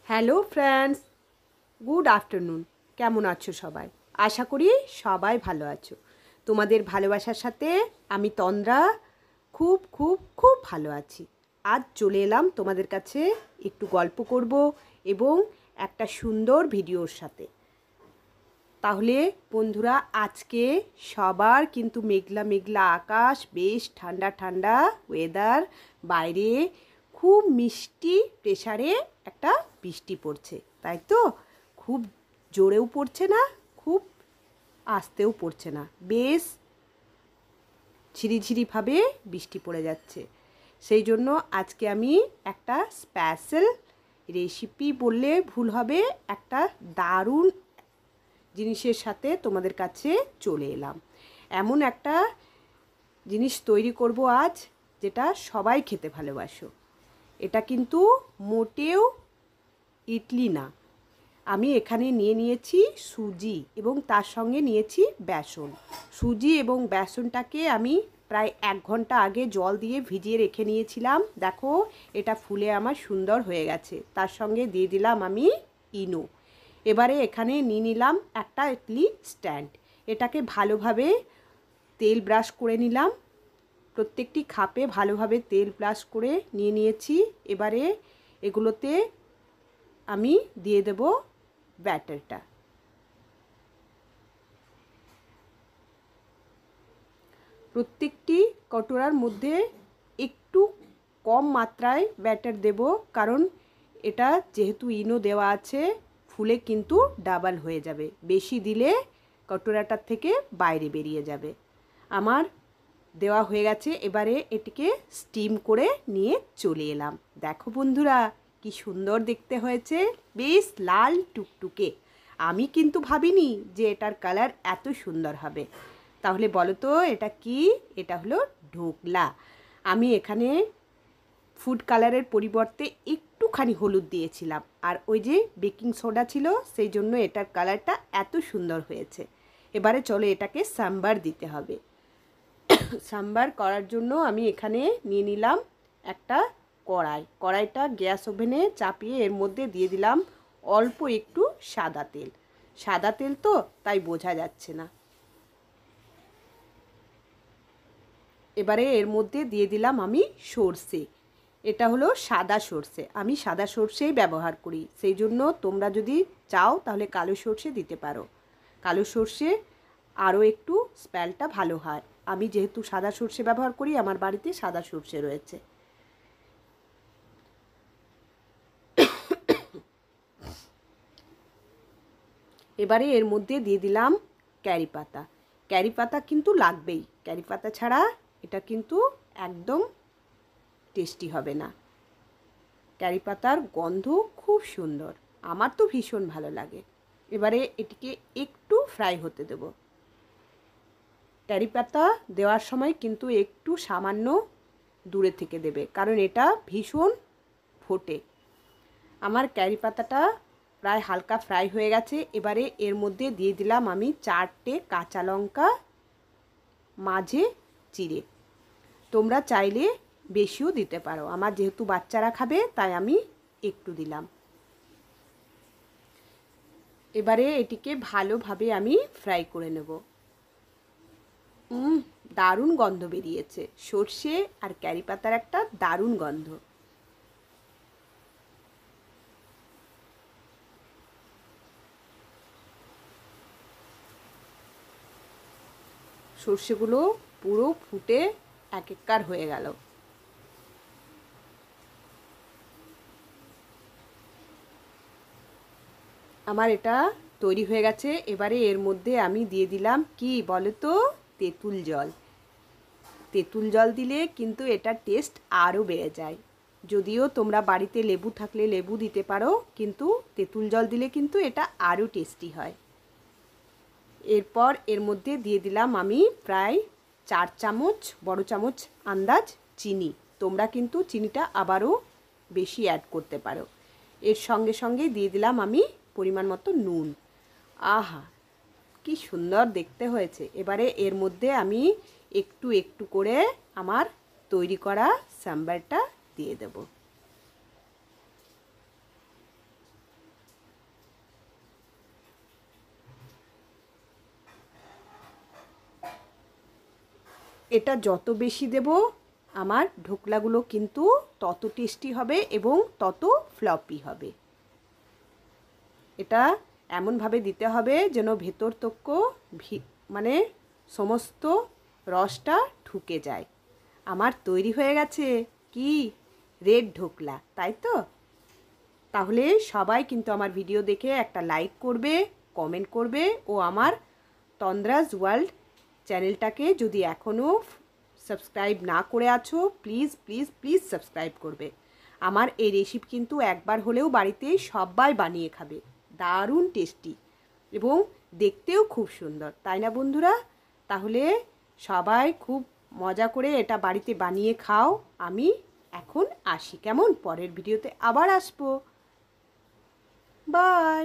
Hello friends, good afternoon. কেমন আছো সবাই? আশা করি সবাই ভালো আছো। তোমাদের ভালোবাসার সাথে আমি তন্দ্রা খুব খুব খুব ভালো আছি। আজ চলে এলাম তোমাদের কাছে একটু গল্প করব এবং একটা সুন্দর ভিডিওর সাথে। তাহলে বন্ধুরা, আজকে সবার কিন্তু মেঘলা মেঘলা আকাশ, বেশ ঠান্ডা ঠান্ডা ওয়েদার, বাইরে খুব মিষ্টি প্রেসারে একটা বৃষ্টি পড়ছে, তাই তো? খুব জোরেও পড়ছে না, খুব আস্তেও পড়ছে না, বেশ ঝিরিঝিরিভাবে বৃষ্টি পড়ে যাচ্ছে। সেই জন্য আজকে আমি একটা স্পেশাল রেসিপি বললে ভুল হবে, একটা দারুণ জিনিসের সাথে তোমাদের কাছে চলে এলাম। এমন একটা জিনিস তৈরি করব আজ, যেটা সবাই খেতে ভালোবাসো। এটা কিন্তু মোটেও ইডলি না। আমি এখানে নিয়েছি সুজি এবং তার সঙ্গে নিয়েছি বেসন। সুজি এবং বেসনটাকে আমি প্রায় 1 ঘন্টা আগে জল দিয়ে ভিজিয়ে রেখে নিয়েছিলাম। দেখো, এটা ফুলে আমার সুন্দর হয়ে গেছে। তার সঙ্গে দিয়ে দিলাম আমি ইনো। এবারে এখানে নিয়ে নিলাম একটা ইডলি স্ট্যান্ড। এটাকে ভালোভাবে তেল ব্রাশ করে নিলাম। প্রত্যেকটি খাপে ভালোভাবে তেল ব্রাশ করে নিয়েছি। এবারে এগুলোতে আমি দিয়ে দেব ব্যাটারটা। প্রত্যেকটি কটোরার মধ্যে একটু কম মাত্রায় ব্যাটার দেব, কারণ এটা যেহেতু ইনো দেওয়া আছে, ফুলে কিন্তু ডাবল হয়ে যাবে। বেশি দিলে কটোরাটার থেকে বাইরে বেরিয়ে যাবে। আমার দেওয়া হয়ে গেছে। এবারে এটিকে স্টিম করে নিয়ে চলে এলাম। দেখো বন্ধুরা, কি সুন্দর দেখতে হয়েছে, বেশ লাল টুকটুকে। আমি কিন্তু ভাবিনি যে এটার কালার এত সুন্দর হবে। তাহলে বলো তো এটা কি? এটা হলো ঢোকলা। আমি এখানে ফুড কালারের পরিবর্তে একটুখানি হলুদ দিয়েছিলাম, আর ওই যে বেকিং সোডা ছিল, সেই জন্য এটার কালারটা এত সুন্দর হয়েছে। এবারে চলো এটাকে সাম্বার দিতে হবে। সাম্বার করার জন্য আমি এখানে নিয়ে নিলাম একটা কড়াইটা গ্যাস ওভেনে চাপিয়ে এর মধ্যে দিয়ে দিলাম অল্প একটু সাদা তেল। সাদা তেল তো, তাই বোঝা যাচ্ছে না। এবারে এর মধ্যে দিয়ে দিলাম আমি সর্ষে। এটা হলো সাদা সর্ষে, আমি সাদা সর্ষেই ব্যবহার করি। সেই জন্য তোমরা যদি চাও তাহলে কালো সর্ষে দিতে পারো। কালো সর্ষে আরও একটু স্মেলটা ভালো হয়। আমি যেহেতু সাদা সর্ষে ব্যবহার করি, আমার বাড়িতে সাদা সর্ষে রয়েছে। এবারে এর মধ্যে দিয়ে দিলাম ক্যারি পাতা। ক্যারি পাতা কিন্তু লাগবেই, ক্যারি পাতা ছাড়া এটা কিন্তু একদম টেস্টি হবে না। ক্যারি পাতার গন্ধ খুব সুন্দর, আমার তো ভীষণ ভালো লাগে। এবারে এটিকে একটু ফ্রাই হতে দেব। ক্যারি পাতা দেওয়ার সময় কিন্তু একটু সামান্য দূরে থেকে দেবে, কারণ এটা ভীষণ ফোটে। আমার ক্যারি পাতাটা প্রায় হালকা ফ্রাই হয়ে গেছে। এবারে এর মধ্যে দিয়ে দিলাম আমি 4টে কাঁচা লঙ্কা মাঝে চিড়ে। তোমরা চাইলে বেশিও দিতে পারো, আমার যেহেতু বাচ্চারা খাবে তাই আমি একটু দিলাম। এবারে এটিকে ভালোভাবে আমি ফ্রাই করে নেব। দারুণ গন্ধ বেরিয়েছে, সর্ষে আর ক্যারি পাতার একটা দারুণ গন্ধ। সর্ষেগুলো পুরো ফুটে একাকার হয়ে গেল। আমার এটা তৈরি হয়ে গেছে। এবারে এর মধ্যে আমি দিয়ে দিলাম কি বলো তো, তেঁতুল জল। তেঁতুল জল দিলে কিন্তু এটার টেস্ট আরও বেড়ে যায়। যদিও তোমরা বাড়িতে লেবু থাকলে লেবু দিতে পারো, কিন্তু তেঁতুল জল দিলে কিন্তু এটা আরও টেস্টি হয়। এরপর এর মধ্যে দিয়ে দিলাম আমি প্রায় 4 চামচ, বড় চামচ আন্দাজ চিনি। তোমরা কিন্তু চিনিটা আবারও বেশি অ্যাড করতে পারো। এর সঙ্গে সঙ্গে দিয়ে দিলাম আমি পরিমাণ মতো নুন। আহা, কি সুন্দর দেখতে হয়েছে। এবারে এর মধ্যে আমি একটু একটু করে আমার তৈরি করা সাম্বারটা দিয়ে দেব। এটা যত বেশি দেব আমার ঢোকলাগুলো কিন্তু তত টেস্টি হবে এবং তত ফ্লপি হবে। এটা এমনভাবে দিতে হবে যেন ভেতর তক্ক মানে সমস্ত রসটা ঢুকে যায়। আমার তৈরি হয়ে গেছে কি রেড ঢোকলা, তাই তো? তাহলে সবাই কিন্তু আমার ভিডিও দেখে একটা লাইক করবে, কমেন্ট করবে ও আমার তন্দ্রাজ ওয়ার্ল্ড চ্যানেলটাকে যদি এখনও সাবস্ক্রাইব না করে আছো প্লিজ প্লিজ প্লিজ সাবস্ক্রাইব করবে। আমার এই রেসিপি কিন্তু একবার হলেও বাড়িতে সবাই বানিয়ে খাবে, দারুণ টেস্টি এবং দেখতেও খুব সুন্দর, তাই না বন্ধুরা? তাহলে সবাই খুব মজা করে এটা বাড়িতে বানিয়ে খাও। আমি এখন আসি, কেমন? পরের ভিডিওতে আবার আসবো। বাই।